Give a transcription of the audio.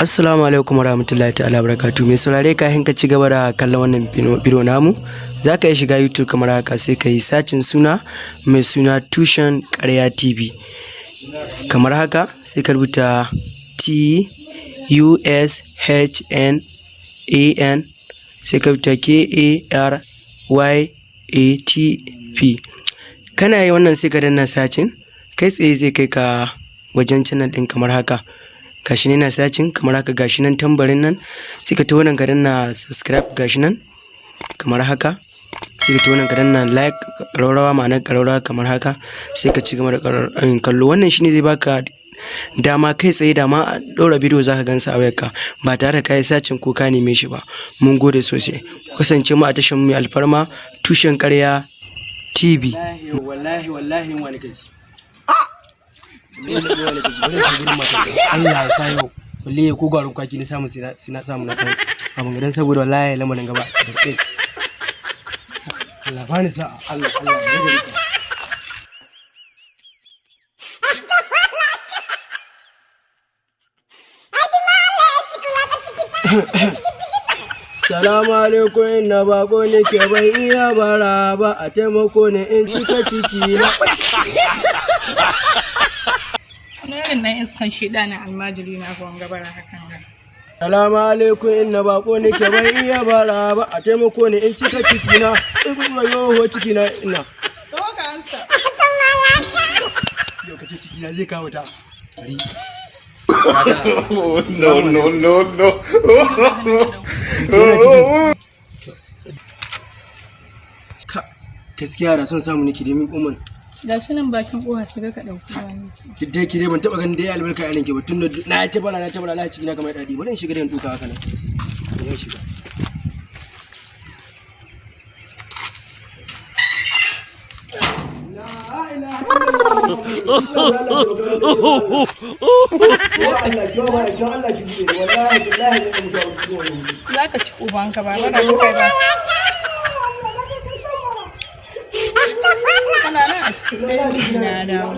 Assalamu alaikum warahmatullahi ta'ala barakatuh. Mai saurare kafin ka ci gaba da kallon wannan bidiyo namu, za ka iya shiga YouTube kamar haka sai ka yi sacin suna mai suna Tushen Ƙarya TV. Kamar haka sai ka rubuta TUSHNAN sai ka rubuta KARYATP. Kana yi wannan sai ka danna sacin, kai tsaye zai kai ka wajen channel ɗin kamar haka. Gashi ne na sacin kamar haka, gashi nan tambarin nan, sai ka tawo nan ka danna subscribe, gashi nan kamar haka, sai ka tawo nan ka danna like ƙararrawa, ma'anar ƙararrawa kamar haka, sai ka ci gaba da kallo. Wannan shine zai baka dama kai tsaye da ma ɗora bidiyo zaka gansa a wayarka ba tare da kai sacin ko ka neme shi ba. Mun gode sosai, ku kasance mu a tashar mu mai alfarma Tushen Ƙarya TV. Wallahi wani gaji Allah ya sa yau wallahi ko garin kwaki ne samu sai na samu na kai abin gidan saboda wallahi lamarin gaba Allah bani sa Allah ya gari Salamu alaikum, ina bako ne ke ban iya bara ba, a taimako ne in cika ciki na. Wannan nan iskan shida na almajiri na ko gabara hakan ga. Salamu alaikum, ina bako ne ke ban iya bara ba, a taimako ne in cika ciki na. In kuma yoho ciki na ina. To ka ansa. Yau kace ciki na zai kawo ta. No. Gaskiya da son samu nake da mi umman. Gashi nan bakin kowa shiga ka dauki wani. Kidai kire ban taba ganin dai albarka yaran ke ba tun na ta bala Allah ciki na kamar dadi. Bari in shiga da duka haka nan. Bari shiga. Za ka ci ubanka ba mana kai ba. Kana nan a ciki sai miji na dawo.